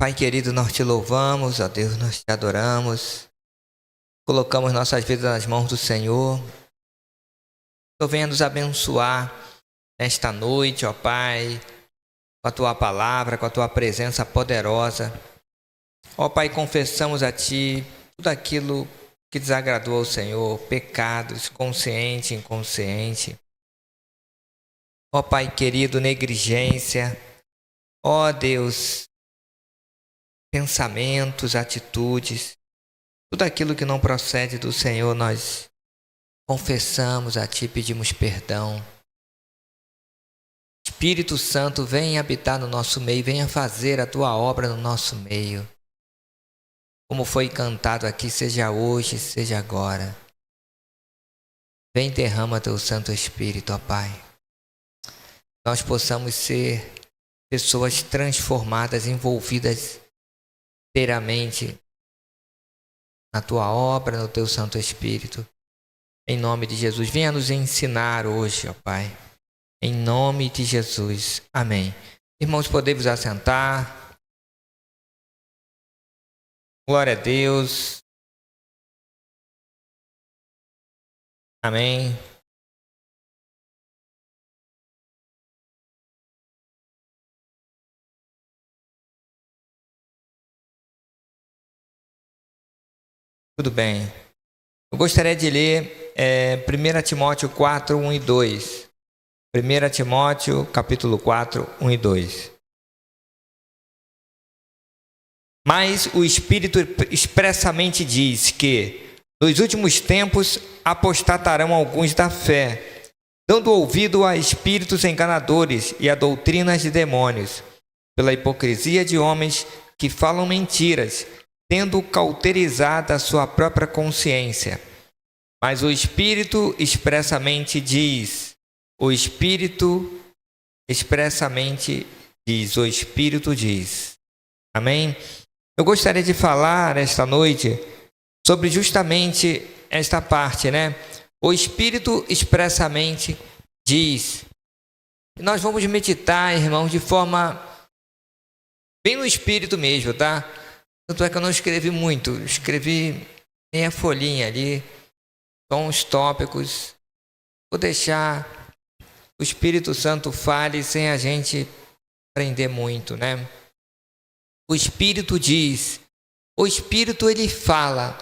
Pai querido, nós te louvamos, ó Deus, nós te adoramos. Colocamos nossas vidas nas mãos do Senhor. Tu venha nos abençoar nesta noite, ó Pai, com a Tua palavra, com a Tua presença poderosa. Ó Pai, confessamos a Ti tudo aquilo que desagradou ao Senhor, pecados, consciente e inconsciente. Ó Pai querido, negligência. Ó Deus, pensamentos, atitudes, tudo aquilo que não procede do Senhor, nós confessamos a Ti, pedimos perdão. Espírito Santo, venha habitar no nosso meio, venha fazer a Tua obra no nosso meio. Como foi cantado aqui, seja hoje, seja agora. Vem, derrama Teu Santo Espírito, ó Pai. Nós possamos ser pessoas transformadas, envolvidas inteiramente na Tua obra, no Teu Santo Espírito. Em nome de Jesus, venha nos ensinar hoje, ó Pai. Em nome de Jesus. Amém. Irmãos, podemos assentar. Glória a Deus. Amém. Tudo bem. Eu gostaria de ler 1 Timóteo 4, 1 e 2. 1 Timóteo, capítulo 4, 1 e 2. Mas o Espírito expressamente diz que, nos últimos tempos, apostatarão alguns da fé, dando ouvido a espíritos enganadores e a doutrinas de demônios, pela hipocrisia de homens que falam mentiras, tendo cauterizado a sua própria consciência. Mas o Espírito expressamente diz, o Espírito diz. Amém? Eu gostaria de falar esta noite sobre justamente esta parte, né? O Espírito expressamente diz. E nós vamos meditar, irmãos, de forma bem no Espírito mesmo, tá? Tanto é que eu não escrevi muito, escrevi meia folhinha ali, só uns tópicos. Vou deixar o Espírito Santo fale sem a gente aprender muito, né? O Espírito diz, o Espírito ele fala,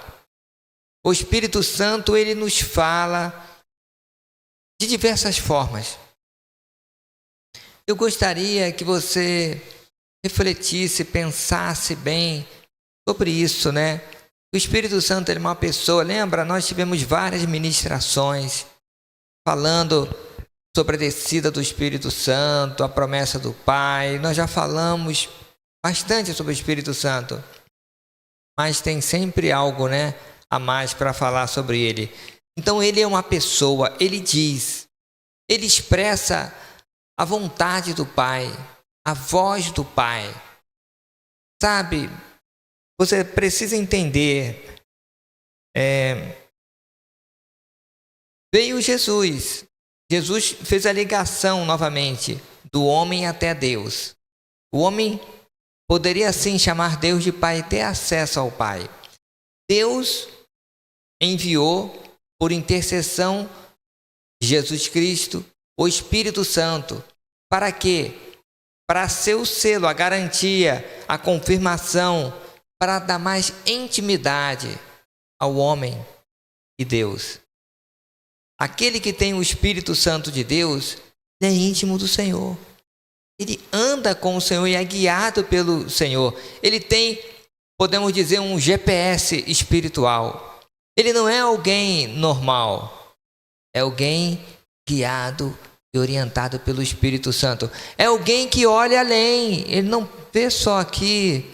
o Espírito Santo ele nos fala de diversas formas. Eu gostaria que você refletisse, pensasse bem sobre isso, né? O Espírito Santo ele é uma pessoa, lembra? Nós tivemos várias ministrações falando sobre a descida do Espírito Santo, a promessa do Pai. Nós já falamos bastante sobre o Espírito Santo, mas tem sempre algo, né, a mais para falar sobre ele. Então ele é uma pessoa, ele diz, ele expressa a vontade do Pai, a voz do Pai. Sabe, você precisa entender, veio Jesus fez a ligação novamente do homem até Deus. O homem poderia sim chamar Deus de Pai e ter acesso ao Pai. Deus enviou, por intercessão de Jesus Cristo, o Espírito Santo. Para quê? Para ser o selo, a garantia, a confirmação, para dar mais intimidade ao homem e Deus. Aquele que tem o Espírito Santo de Deus, ele é íntimo do Senhor. Ele anda com o Senhor e é guiado pelo Senhor. Ele tem, podemos dizer, um GPS espiritual. Ele não é alguém normal. É alguém guiado e orientado pelo Espírito Santo. É alguém que olha além. Ele não vê só aqui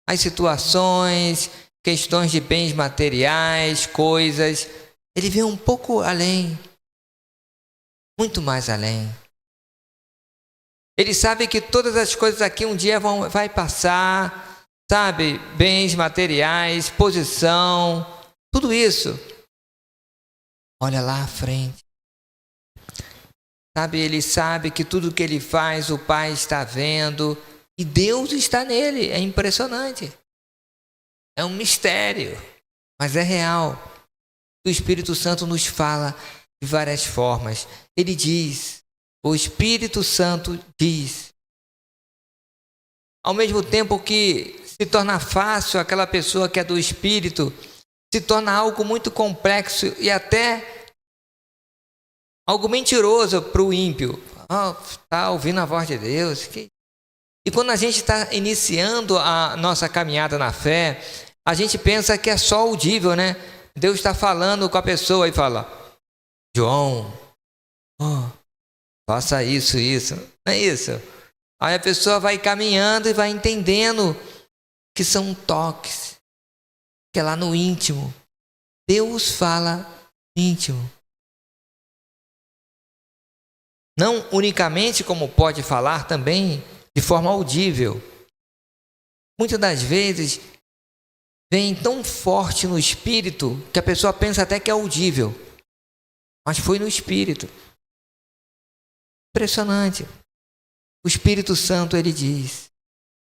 as situações, questões de bens materiais, coisas. Ele vê um pouco além. Muito mais além. Ele sabe que todas as coisas aqui um dia vai passar, sabe? Bens materiais, posição, tudo isso. Olha lá à frente. Sabe, ele sabe que tudo que ele faz, o Pai está vendo E Deus está nele. É impressionante. É um mistério, mas é real. O Espírito Santo nos fala de várias formas. Ele diz, o Espírito Santo diz. Ao mesmo tempo que se torna fácil aquela pessoa que é do Espírito, se torna algo muito complexo e até algo mentiroso para o ímpio. Está ouvindo a voz de Deus. E quando a gente está iniciando a nossa caminhada na fé, a gente pensa que é só audível, né? Deus está falando com a pessoa e fala, João, faça isso. Não é isso? Aí a pessoa vai caminhando e vai entendendo que são toques, que é lá no íntimo. Deus fala íntimo. Não unicamente como pode falar também de forma audível. Muitas das vezes vem tão forte no espírito que a pessoa pensa até que é audível, mas foi no espírito. Impressionante. O Espírito Santo, ele diz.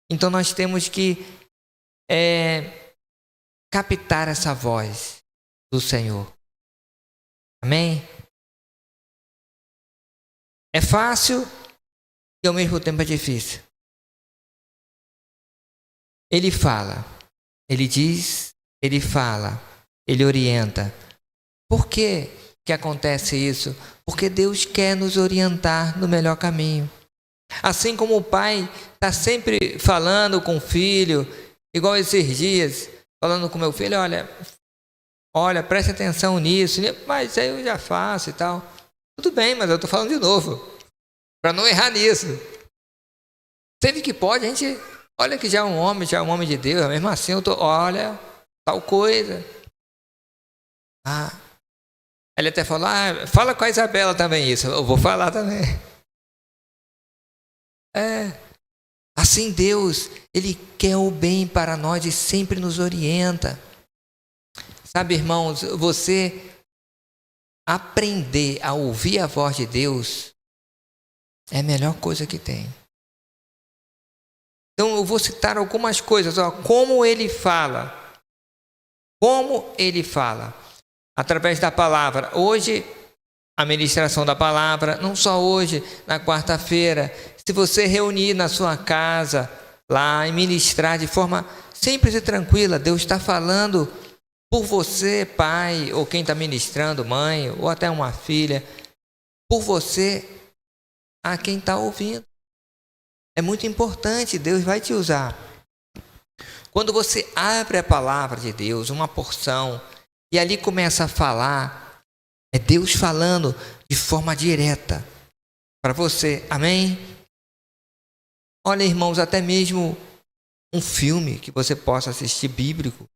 Então nós temos que captar essa voz do Senhor. Amém? É fácil e ao mesmo tempo é difícil. Ele fala, ele diz, ele fala, ele orienta. Por que acontece isso? Porque Deus quer nos orientar no melhor caminho. Assim como o pai está sempre falando com o filho, igual esses dias, falando com meu filho, olha, preste atenção nisso, mas aí eu já faço e tal. Tudo bem, mas eu estou falando de novo, para não errar nisso. Sempre que pode, a gente, olha que já é um homem de Deus, mesmo assim eu estou, olha, tal coisa. Ele até falou, fala com a Isabela também isso, eu vou falar também. Assim Deus, Ele quer o bem para nós e sempre nos orienta. Sabe, irmãos, você aprender a ouvir a voz de Deus é a melhor coisa que tem. Então eu vou citar algumas coisas, como Ele fala. Como Ele fala. Através da palavra. Hoje, a ministração da palavra, não só hoje, na quarta-feira. Se você reunir na sua casa, lá, e ministrar de forma simples e tranquila, Deus está falando por você, pai, ou quem está ministrando, mãe, ou até uma filha, por você, a quem está ouvindo. É muito importante, Deus vai te usar. Quando você abre a palavra de Deus, uma porção, e ali começa a falar, é Deus falando de forma direta para você, amém? Olha, irmãos, até mesmo um filme que você possa assistir bíblico,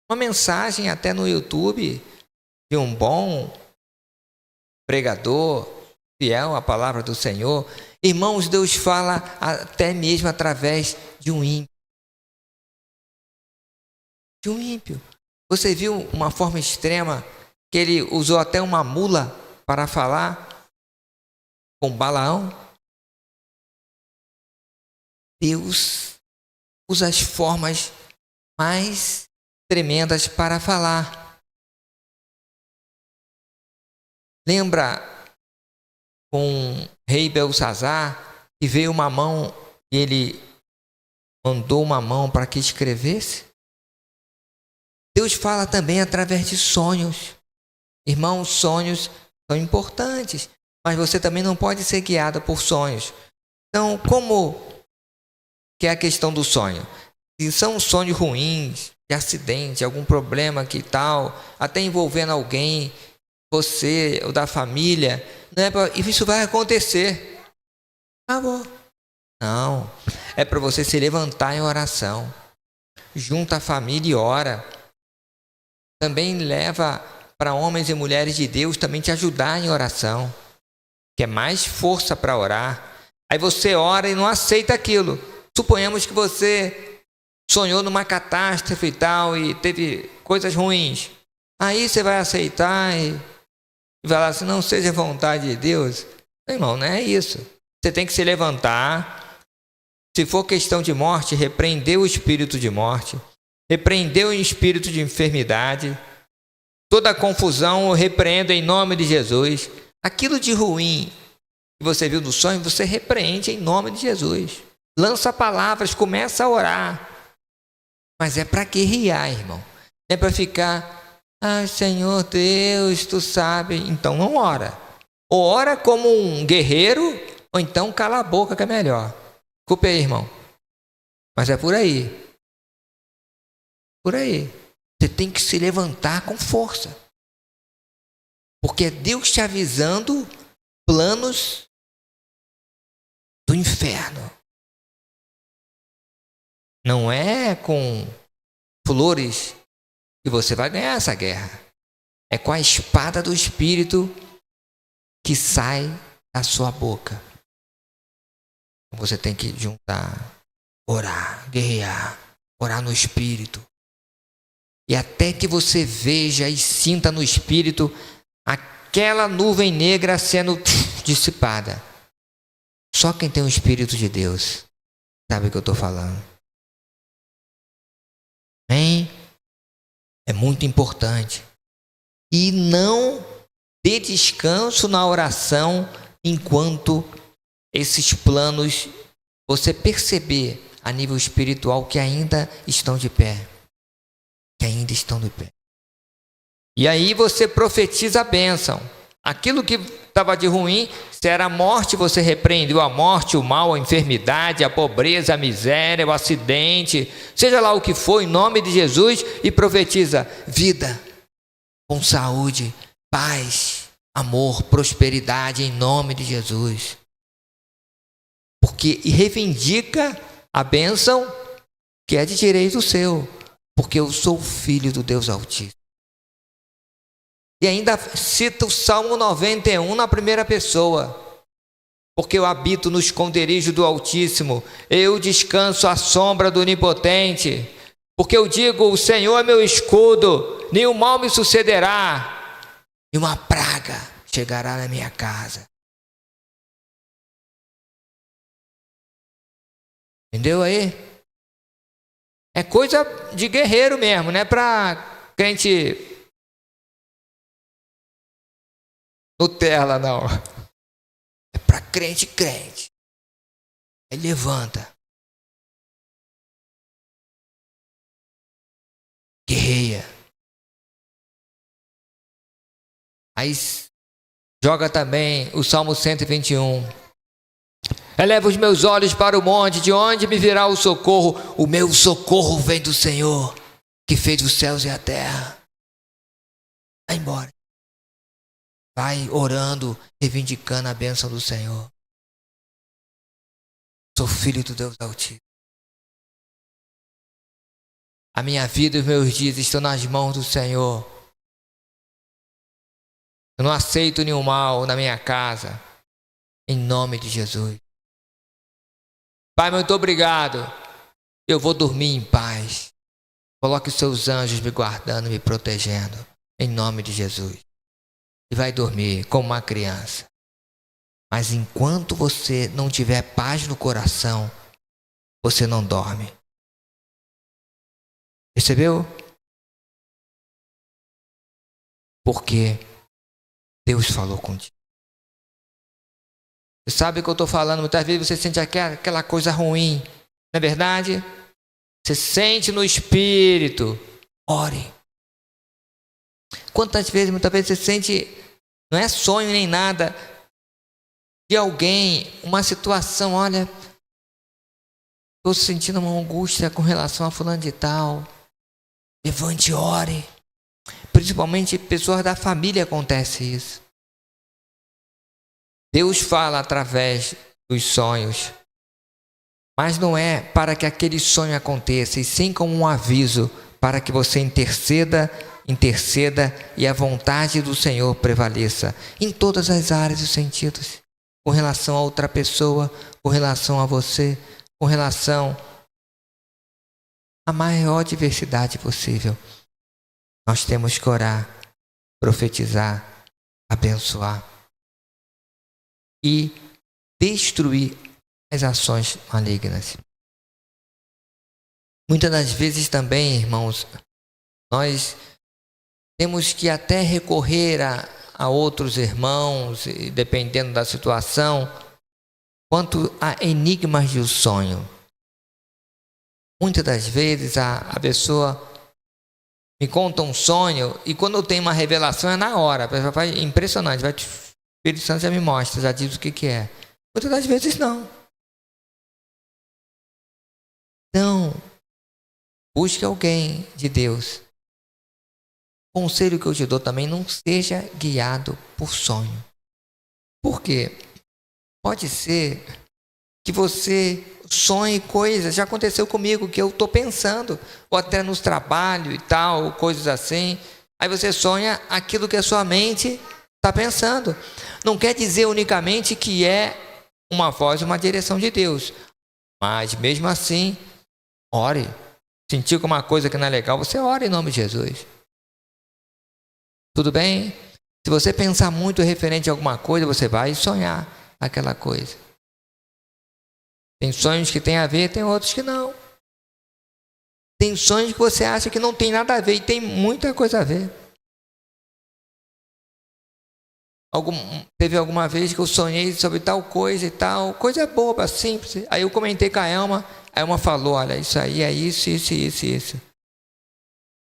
uma mensagem até no YouTube de um bom pregador, fiel à palavra do Senhor. Irmãos, Deus fala até mesmo através de um ímpio. De um ímpio. Você viu uma forma extrema que ele usou até uma mula para falar com Balaão? Deus usa as formas mais tremendas para falar. Lembra com o rei Belsazar, que veio uma mão e ele mandou uma mão para que escrevesse? Deus fala também através de sonhos. Irmãos, sonhos são importantes, mas você também não pode ser guiado por sonhos. Então, como que é a questão do sonho? Se são sonhos ruins, de acidente, algum problema que tal, até envolvendo alguém, você ou da família, isso vai acontecer. Acabou. Não, é para você se levantar em oração. Junta a família e ora. Também leva para homens e mulheres de Deus também te ajudar em oração, que é mais força para orar. Aí você ora e não aceita aquilo. Suponhamos que você sonhou numa catástrofe e tal, e teve coisas ruins. Aí você vai aceitar e vai falar assim, não seja vontade de Deus. Irmão, não é isso. Você tem que se levantar, Se for questão de morte, repreender o espírito de morte, repreender o espírito de enfermidade, toda a confusão eu repreendo em nome de Jesus. Aquilo de ruim que você viu no sonho, você repreende em nome de Jesus. Lança palavras, começa a orar. Mas é para guerrear, irmão. Não é para ficar, Senhor Deus, tu sabe. Então não ora. Ou ora como um guerreiro, ou então cala a boca que é melhor. Desculpe aí, irmão. Mas é por aí. Por aí. Você tem que se levantar com força. Porque é Deus te avisando planos do inferno. Não é com flores que você vai ganhar essa guerra. É com a espada do Espírito que sai da sua boca. Você tem que juntar, orar, guerrear, orar no Espírito. E até que você veja e sinta no Espírito aquela nuvem negra sendo dissipada. Só quem tem o Espírito de Deus sabe o que eu estou falando. Amém? É muito importante. E não dê descanso na oração enquanto esses planos você perceber a nível espiritual que ainda estão de pé. Que ainda estão de pé. E aí você profetiza a bênção. Aquilo que estava de ruim, se era a morte, você repreendeu a morte, o mal, a enfermidade, a pobreza, a miséria, o acidente, seja lá o que for, em nome de Jesus, e profetiza vida, com saúde, paz, amor, prosperidade, em nome de Jesus. Porque e reivindica a bênção que é de direito seu, porque eu sou filho do Deus Altíssimo. E ainda cita o Salmo 91 na primeira pessoa. Porque eu habito no esconderijo do Altíssimo, eu descanso à sombra do Onipotente. Porque eu digo, o Senhor é meu escudo, nenhum mal me sucederá, e uma praga chegará na minha casa. Entendeu aí? É coisa de guerreiro mesmo, não é para crente Nutella, não. É para crente. Aí levanta. Guerreia. Aí joga também o Salmo 121. Eleva os meus olhos para o monte, de onde me virá o socorro? O meu socorro vem do Senhor, que fez os céus e a terra. Vai embora. Vai orando, reivindicando a bênção do Senhor. Sou filho do Deus Altíssimo. A minha vida e os meus dias estão nas mãos do Senhor. Eu não aceito nenhum mal na minha casa. Em nome de Jesus. Pai, muito obrigado. Eu vou dormir em paz. Coloque os seus anjos me guardando, me protegendo. Em nome de Jesus. E vai dormir como uma criança. Mas enquanto você não tiver paz no coração, você não dorme. Percebeu? Porque Deus falou contigo. Você sabe o que eu estou falando? Muitas vezes você sente aquela coisa ruim. Não é verdade? Você sente no espírito. Ore. Quantas vezes, muitas vezes você sente, não é sonho nem nada, de alguém, uma situação, olha, estou sentindo uma angústia com relação a fulano de tal. Levante e ore. Principalmente pessoas da família acontece isso. Deus fala através dos sonhos, mas não é para que aquele sonho aconteça, e sim como um aviso para que você interceda e a vontade do Senhor prevaleça em todas as áreas e sentidos, com relação a outra pessoa, com relação a você, com relação à maior diversidade possível. Nós temos que orar, profetizar, abençoar e destruir as ações malignas. Muitas das vezes também, irmãos, nós temos que até recorrer a outros irmãos, e dependendo da situação, quanto a enigmas do sonho. Muitas das vezes a pessoa me conta um sonho e quando eu tenho uma revelação é na hora. A pessoa vai, impressionante, o Espírito Santo já me mostra, já diz o que é. Muitas das vezes não. Então, busque alguém de Deus. Conselho que eu te dou também, não seja guiado por sonho. Por quê? Pode ser que você sonhe coisas, já aconteceu comigo, que eu estou pensando, ou até nos trabalhos e tal, coisas assim. Aí você sonha aquilo que a sua mente está pensando. Não quer dizer unicamente que é uma voz, uma direção de Deus. Mas mesmo assim, ore. Sentiu que uma coisa que não é legal, você ora em nome de Jesus. Tudo bem? Se você pensar muito referente a alguma coisa, você vai sonhar aquela coisa. Tem sonhos que tem a ver, tem outros que não. Tem sonhos que você acha que não tem nada a ver e tem muita coisa a ver. Teve alguma vez que eu sonhei sobre tal coisa e tal, coisa boba, simples. Aí eu comentei com a Elma falou, olha, isso aí é isso, isso, isso, isso.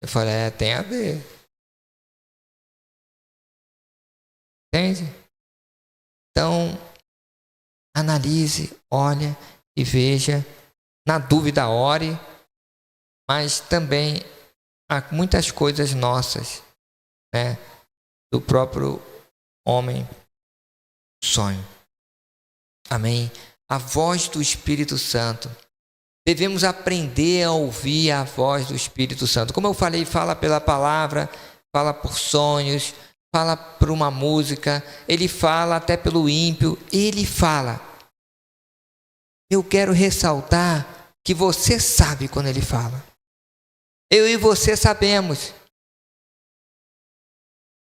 Eu falei, tem a ver. Entende? Então, analise, olha e veja. Na dúvida, ore. Mas também há muitas coisas nossas, né? Do próprio homem sonho. Amém? A voz do Espírito Santo. Devemos aprender a ouvir a voz do Espírito Santo. Como eu falei, fala pela palavra, fala por sonhos, fala por uma música, ele fala até pelo ímpio, ele fala. Eu quero ressaltar que você sabe quando ele fala. Eu e você sabemos.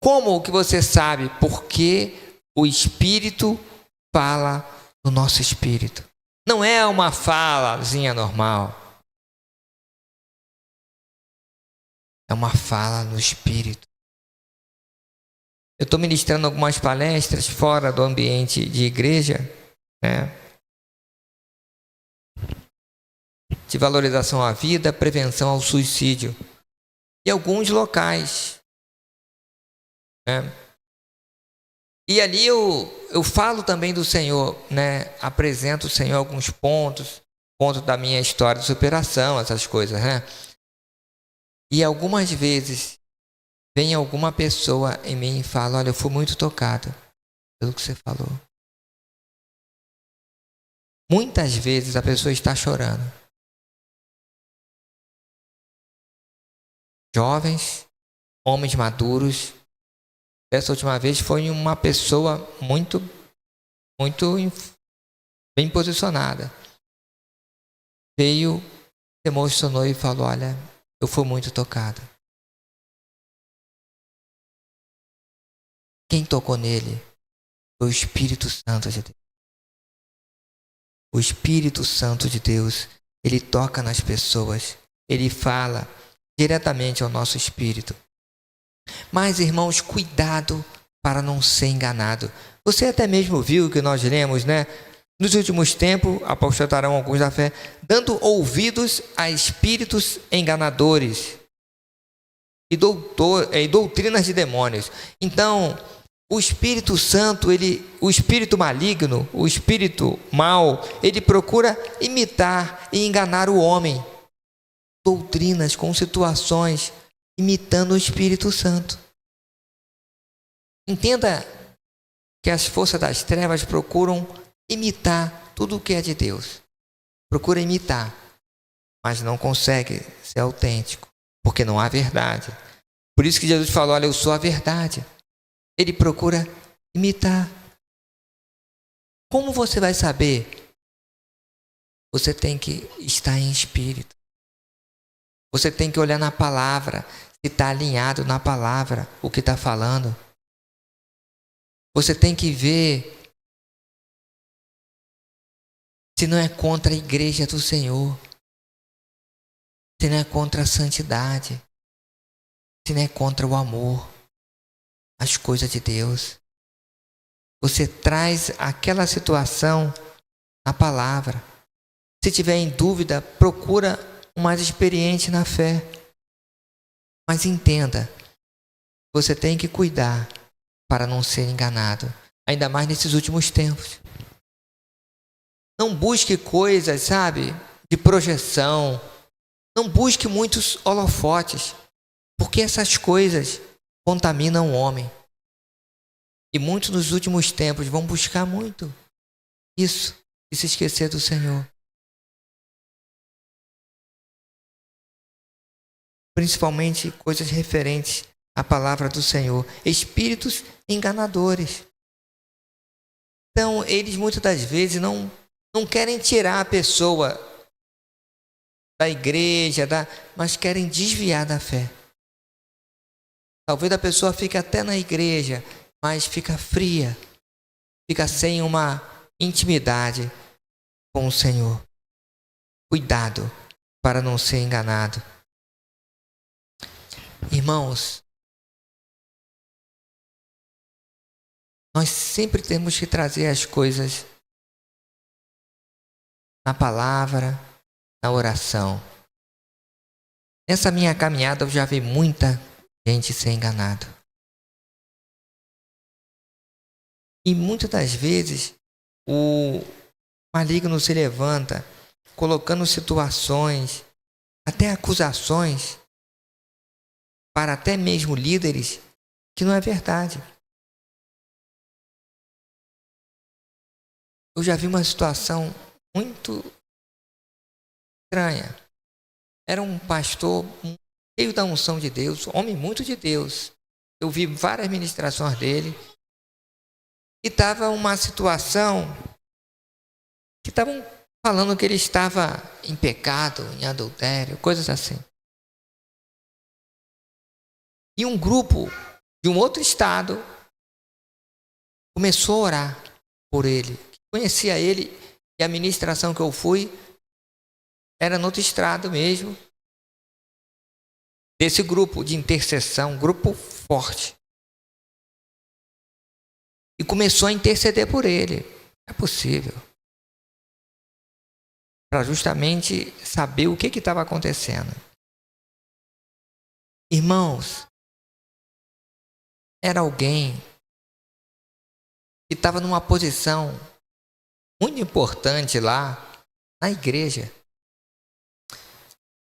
Como que você sabe? Porque o Espírito fala no nosso espírito. Não é uma falazinha normal. É uma fala no espírito. Eu estou ministrando algumas palestras fora do ambiente de igreja, né? De valorização à vida, prevenção ao suicídio. E alguns locais, né? E ali eu falo também do Senhor, né? Apresento o Senhor alguns pontos da minha história de superação, essas coisas, né? E algumas vezes vem alguma pessoa em mim e fala, olha, eu fui muito tocado pelo que você falou. Muitas vezes a pessoa está chorando. Jovens, homens maduros. Essa última vez foi uma pessoa muito bem posicionada. Veio, se emocionou e falou, olha, eu fui muito tocado. Quem tocou nele foi o Espírito Santo de Deus. O Espírito Santo de Deus, ele toca nas pessoas, ele fala diretamente ao nosso espírito. Mas, irmãos, cuidado para não ser enganado. Você até mesmo viu que nós lemos, né? Nos últimos tempos, apostatarão alguns da fé, dando ouvidos a espíritos enganadores e doutrinas de demônios. Então, o Espírito Santo, o espírito maligno, o espírito mau, ele procura imitar e enganar o homem. Doutrinas com situações imitando o Espírito Santo. Entenda que as forças das trevas procuram imitar tudo o que é de Deus. Procura imitar, mas não consegue ser autêntico, porque não há verdade. Por isso que Jesus falou, olha, eu sou a verdade. Ele procura imitar. Como você vai saber? Você tem que estar em espírito. Você tem que olhar na palavra, se está alinhado na palavra, o que está falando. Você tem que ver se não é contra a igreja do Senhor. se não é contra a santidade, se não é contra o amor, as coisas de Deus. Você traz aquela situação na palavra. Se tiver em dúvida, procura um mais experiente na fé. Mas entenda, você tem que cuidar para não ser enganado, ainda mais nesses últimos tempos. Não busque coisas, sabe, de projeção. Não busque muitos holofotes, porque essas coisas contaminam o homem. E muitos nos últimos tempos vão buscar muito isso e se esquecer do Senhor. Principalmente coisas referentes à palavra do Senhor. Espíritos enganadores. Então, eles muitas das vezes não querem tirar a pessoa da igreja, mas querem desviar da fé. Talvez a pessoa fique até na igreja, mas fica fria, fica sem uma intimidade com o Senhor. Cuidado para não ser enganado. Irmãos, nós sempre temos que trazer as coisas na palavra, na oração. Nessa minha caminhada eu já vi muita gente ser enganado. E muitas das vezes o maligno se levanta colocando situações, até acusações, para até mesmo líderes, que não é verdade. Eu já vi uma situação muito estranha. Era um pastor cheio da unção de Deus, homem muito de Deus. Eu vi várias ministrações dele. E estava uma situação que estavam falando que ele estava em pecado, em adultério, coisas assim. E um grupo de um outro estado começou a orar por ele. Conhecia ele e a ministração que eu fui era no outro estado mesmo. Desse grupo de intercessão, grupo forte. E começou a interceder por ele. É possível. Para justamente saber o que estava acontecendo. Irmãos, era alguém que estava numa posição muito importante lá na igreja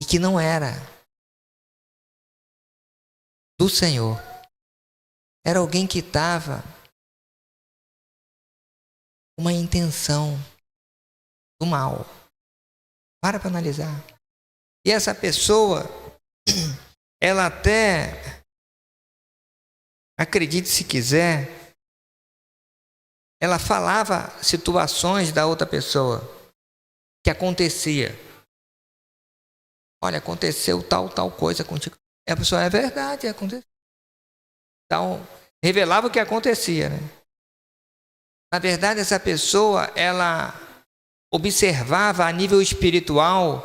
e que não era do Senhor. Era alguém que estava com uma intenção do mal. Para analisar. E essa pessoa, ela até, acredite se quiser, ela falava situações da outra pessoa que acontecia. Olha, aconteceu tal coisa contigo. E a pessoa, é verdade, aconteceu. Então, revelava o que acontecia, né? Na verdade, essa pessoa, ela observava a nível espiritual,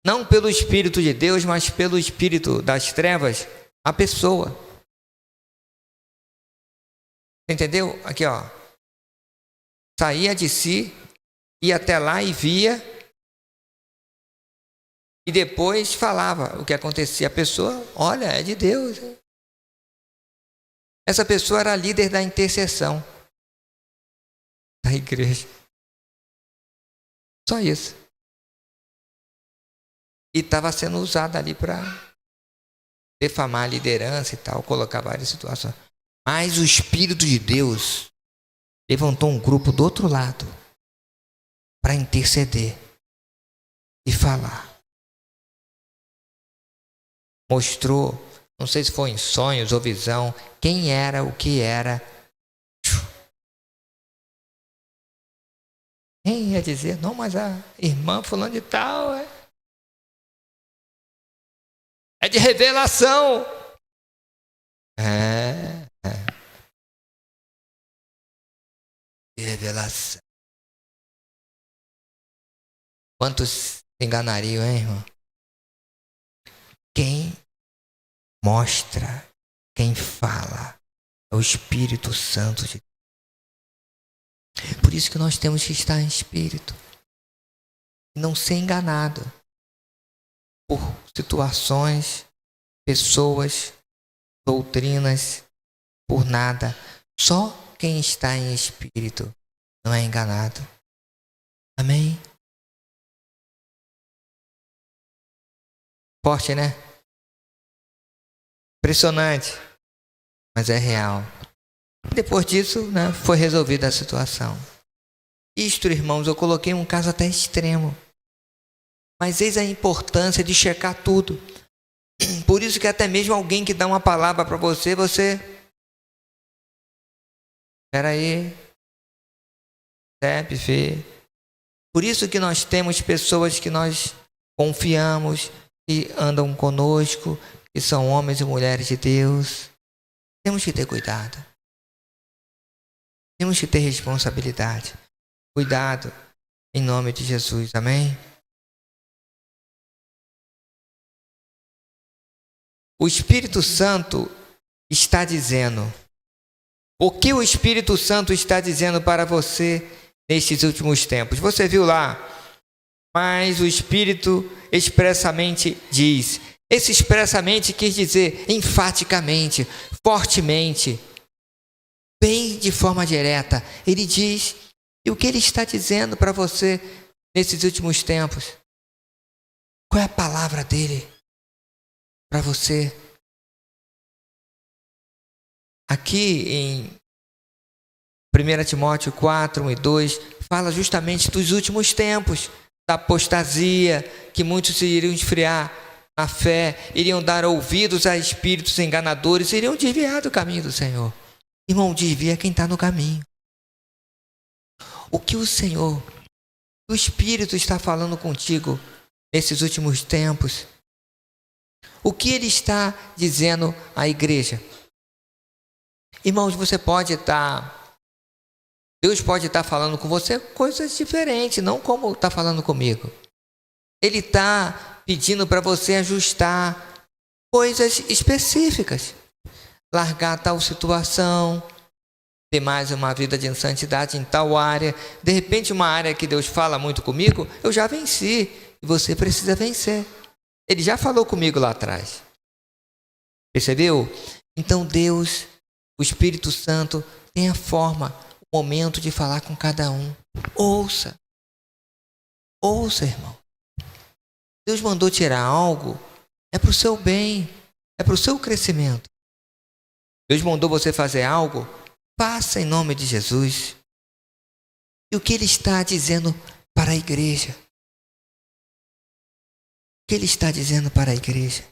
não pelo Espírito de Deus, mas pelo Espírito das trevas, a pessoa. Entendeu? Aqui, ó. Saía de si, ia até lá e via, e depois falava o que acontecia. A pessoa, olha, é de Deus. Essa pessoa era líder da intercessão da igreja. Só isso. E estava sendo usada ali para defamar a liderança e tal, colocar várias situações. Mas o Espírito de Deus levantou um grupo do outro lado para interceder e falar. Mostrou, não sei se foi em sonhos ou visão, quem era, o que era. Quem ia dizer, não, mas a irmã fulano de tal é de revelação. De revelação. Quantos se enganariam, hein, irmão? quem mostra, quem fala é o Espírito Santo de Deus. Por isso que nós temos que estar em espírito e não ser enganado por situações, pessoas, doutrinas, por nada. Só quem está em espírito não é enganado. Amém? Forte, né? Impressionante, mas é real. Depois disso, né, foi resolvida a situação. Isto, irmãos, eu coloquei um caso até extremo. Mas eis a importância de checar tudo. Por isso que até mesmo alguém que dá uma palavra para você, espera aí, vê. Por isso que nós temos pessoas que nós confiamos, que andam conosco, que são homens e mulheres de Deus. Temos que ter cuidado. Temos que ter responsabilidade. Cuidado, em nome de Jesus. Amém? O Espírito Santo está dizendo. O que o Espírito Santo está dizendo para você nestes últimos tempos? Você viu lá? Mas o Espírito expressamente diz. Esse expressamente quis dizer enfaticamente, fortemente, bem de forma direta. Ele diz, e o que ele está dizendo para você nesses últimos tempos? Qual é a palavra dele para você? Aqui em 1 Timóteo 4, 1 e 2, fala justamente dos últimos tempos, da apostasia, que muitos se iriam esfriar na fé, iriam dar ouvidos a espíritos enganadores, iriam desviar do caminho do Senhor. Irmão, desvia quem está no caminho. O que o Senhor, o Espírito está falando contigo nesses últimos tempos? O que Ele está dizendo à igreja? Irmãos, Deus pode estar falando com você coisas diferentes, não como está falando comigo. Ele está pedindo para você ajustar coisas específicas. Largar tal situação, ter mais uma vida de santidade em tal área. De repente, uma área que Deus fala muito comigo, eu já venci e você precisa vencer. Ele já falou comigo lá atrás. Percebeu? Então Deus, o Espírito Santo, tem a forma, o momento de falar com cada um. Ouça. Ouça, irmão. Deus mandou tirar algo, é para o seu bem, é para o seu crescimento. Deus mandou você fazer algo, faça em nome de Jesus. E o que Ele está dizendo para a igreja? O que Ele está dizendo para a igreja?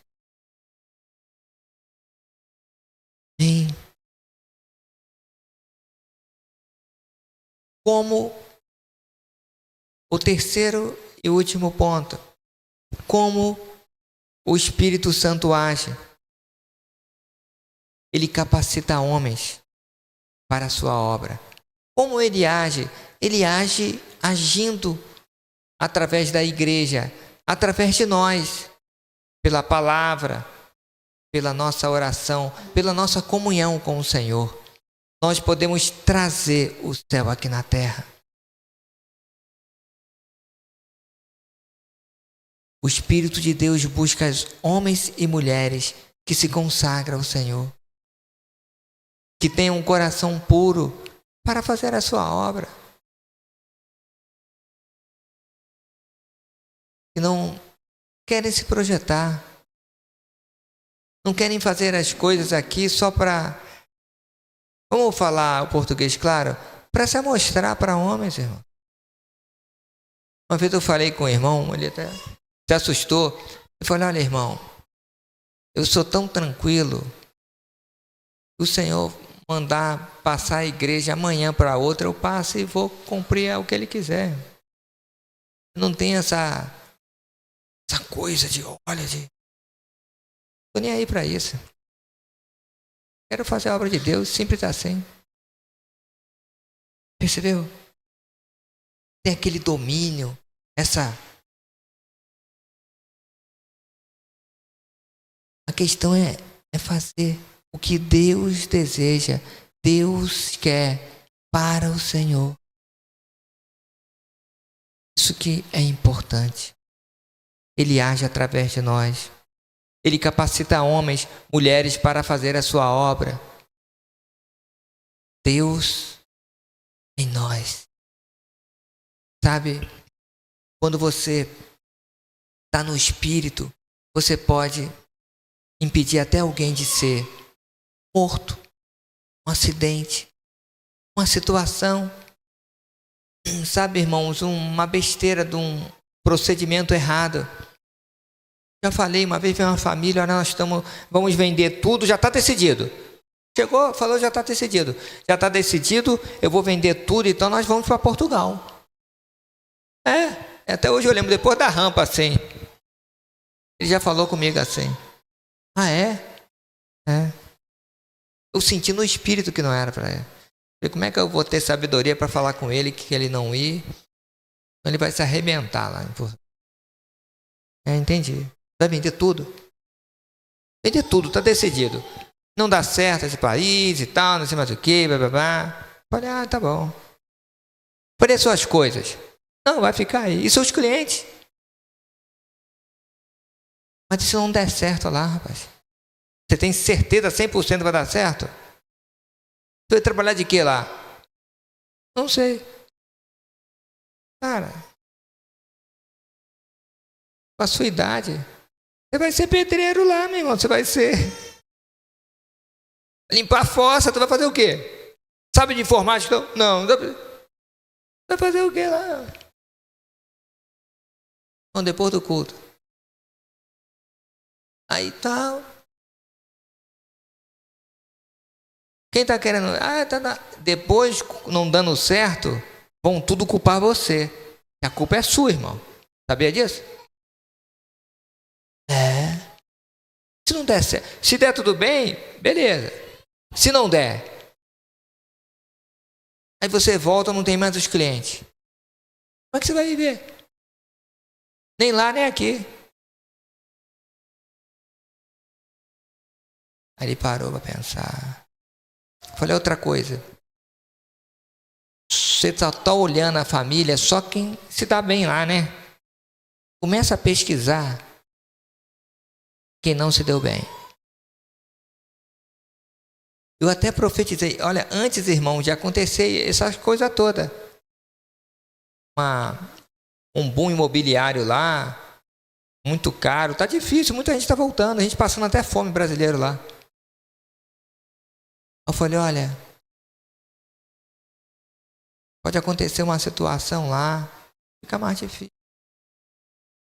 Bem, como o terceiro e último ponto, como o Espírito Santo age. Ele capacita homens para a sua obra. Como ele age? Ele age agindo através da igreja, através de nós, pela palavra, pela nossa oração, pela nossa comunhão com o Senhor. Nós podemos trazer o céu aqui na terra. O Espírito de Deus busca homens e mulheres que se consagram ao Senhor, que tenham um coração puro para fazer a sua obra, que não querem se projetar, não querem fazer as coisas aqui só para, vamos falar o português claro, para se mostrar para homens, irmão. Uma vez eu falei com o irmão, ele até se assustou. Eu falei, olha, irmão, eu sou tão tranquilo. O Senhor mandar passar a igreja amanhã para outra, eu passo e vou cumprir o que Ele quiser. Não tem essa coisa de, olha, estou nem aí para isso. Quero fazer a obra de Deus, simples assim. Percebeu? Tem aquele domínio, essa questão é fazer o que Deus deseja, Deus quer para o Senhor. Isso que é importante. Ele age através de nós. Ele capacita homens, mulheres para fazer a sua obra. Deus em nós. Sabe, quando você está no Espírito, você pode impedir até alguém de ser morto, um acidente, uma situação, sabe, irmãos, uma besteira de um procedimento errado. Já falei, uma vez veio uma família, nós vamos vender tudo, já está decidido. Chegou, falou, já está decidido. Já está decidido, eu vou vender tudo, então nós vamos para Portugal. Até hoje eu lembro, depois da rampa, assim. Ele já falou comigo assim. Ah, é? Eu senti no espírito que não era para ele. Como é que eu vou ter sabedoria para falar com ele que ele não ir? Ele vai se arrebentar lá. Entendi. Vai vender tudo? Vender tudo, está decidido. Não dá certo esse país e tal, não sei mais o que, blá, blá, blá. Falei, tá bom. Falei as suas coisas. Não, vai ficar aí. E seus clientes? Mas se não der certo lá, rapaz? Você tem certeza 100% vai dar certo? Você vai trabalhar de quê lá? Não sei. Cara, com a sua idade, você vai ser pedreiro lá, meu irmão. Você vai ser... limpar a fossa, tu vai fazer o quê? Sabe de informática? Não. Vai fazer o quê lá? Não, depois do culto. Aí tal. Quem está querendo... Depois, não dando certo, vão tudo culpar você. A culpa é sua, irmão. Sabia disso? Se não der certo... Se der tudo bem, beleza. Se não der, aí você volta, não tem mais os clientes. Como é que você vai viver? Nem lá, nem aqui. Aí ele parou para pensar. Falei outra coisa. Você só está olhando a família, só quem se dá bem lá, né? Começa a pesquisar quem não se deu bem. Eu até profetizei, olha, antes, irmão, de acontecer essas coisas todas. Um boom imobiliário lá, muito caro, tá difícil, muita gente está voltando, a gente passando até fome brasileiro lá. Eu falei, olha, pode acontecer uma situação lá, fica mais difícil.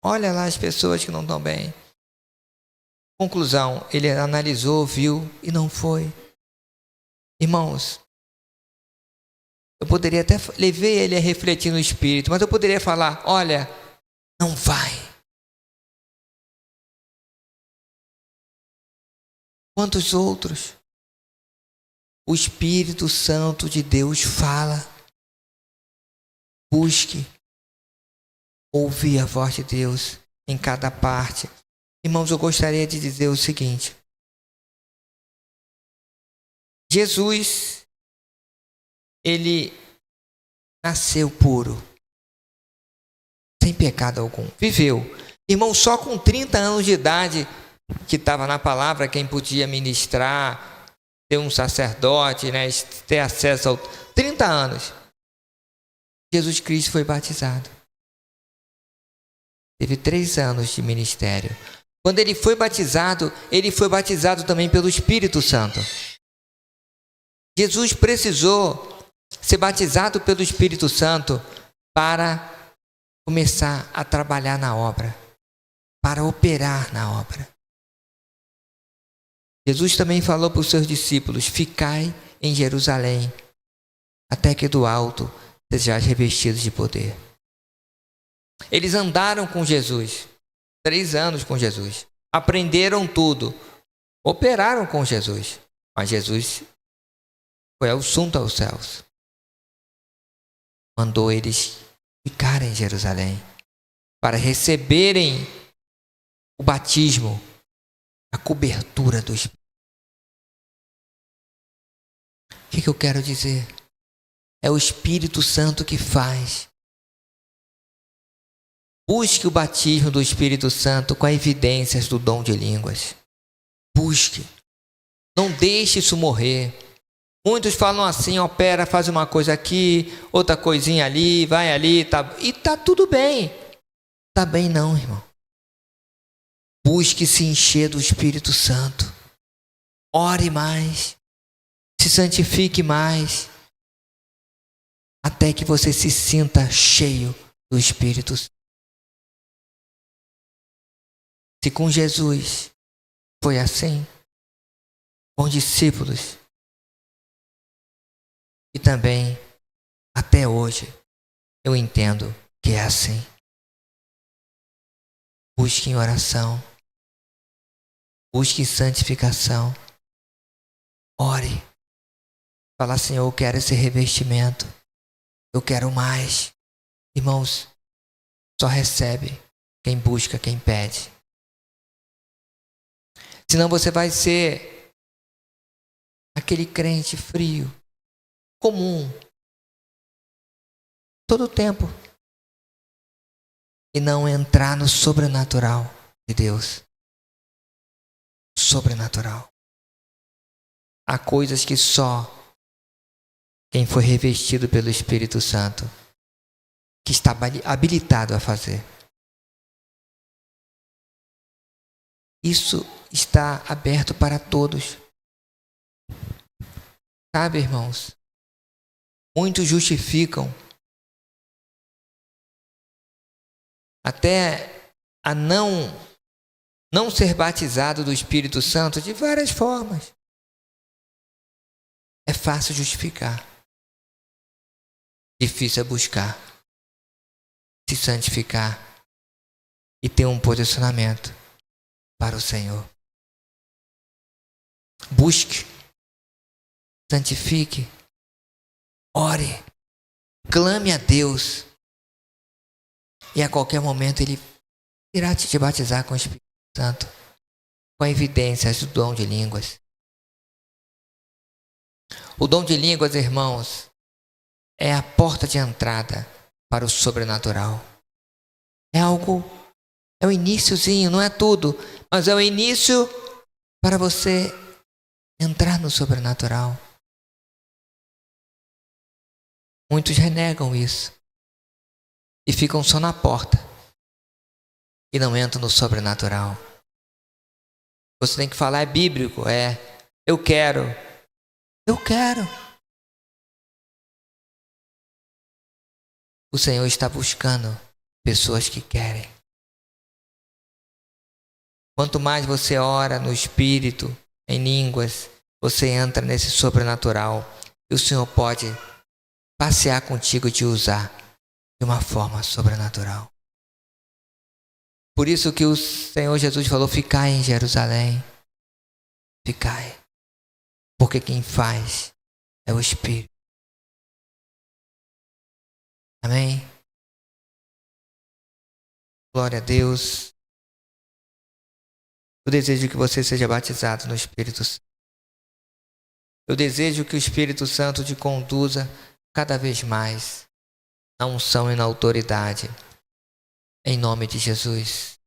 Olha lá as pessoas que não estão bem. Conclusão, ele analisou, viu e não foi. Irmãos, eu poderia até levei ele a refletir no espírito, mas eu poderia falar, olha, não vai. Quantos outros? O Espírito Santo de Deus fala. Busque ouvir a voz de Deus em cada parte. Irmãos, eu gostaria de dizer o seguinte. Jesus, ele nasceu puro, sem pecado algum, viveu. Irmão, só com 30 anos de idade, que estava na palavra, quem podia ministrar, ter um sacerdote, né, ter acesso ao... 30 anos, Jesus Cristo foi batizado. Teve 3 anos de ministério. Quando ele foi batizado também pelo Espírito Santo. Jesus precisou ser batizado pelo Espírito Santo para começar a trabalhar na obra, para operar na obra. Jesus também falou para os seus discípulos, ficai em Jerusalém, até que do alto sejais revestidos de poder. Eles andaram com Jesus, 3 anos com Jesus, aprenderam tudo, operaram com Jesus, mas Jesus foi ao assunto aos céus. Mandou eles ficarem em Jerusalém para receberem o batismo a cobertura do Espírito. O que eu quero dizer? É o Espírito Santo que faz. Busque o batismo do Espírito Santo com evidências do dom de línguas. Busque. Não deixe isso morrer. Muitos falam assim, opera, faz uma coisa aqui, outra coisinha ali, vai ali, e tá tudo bem. Tá bem não, irmão. Busque se encher do Espírito Santo. Ore mais. Se santifique mais. Até que você se sinta cheio do Espírito Santo. Se com Jesus foi assim, com discípulos, e também até hoje eu entendo que é assim. Busque em oração, busque em santificação, ore, fala: Senhor, eu quero esse revestimento, eu quero mais. Irmãos, só recebe quem busca, quem pede. Senão você vai ser aquele crente frio, comum, todo o tempo, e não entrar no sobrenatural de Deus. Sobrenatural. Há coisas que só quem foi revestido pelo Espírito Santo que está habilitado a fazer. Isso está aberto para todos. Sabe, irmãos? Muitos justificam até a não ser batizado do Espírito Santo de várias formas. É fácil justificar. Difícil é buscar, se santificar e ter um posicionamento para o Senhor. Busque, santifique, ore, clame a Deus, e a qualquer momento Ele irá te batizar com o Espírito Santo, com evidências do dom de línguas. O dom de línguas, irmãos, é a porta de entrada para o sobrenatural. É o iniciozinho, não é tudo, mas é o início para você entrar no sobrenatural. Muitos renegam isso e ficam só na porta e não entram no sobrenatural. Você tem que falar, é bíblico, eu quero. O Senhor está buscando pessoas que querem. Quanto mais você ora no Espírito, em línguas, você entra nesse sobrenatural. E o Senhor pode passear contigo e te usar de uma forma sobrenatural. Por isso que o Senhor Jesus falou: ficai em Jerusalém. Ficai. Porque quem faz é o Espírito. Amém? Glória a Deus. Eu desejo que você seja batizado no Espírito Santo. Eu desejo que o Espírito Santo te conduza cada vez mais na unção e na autoridade. Em nome de Jesus.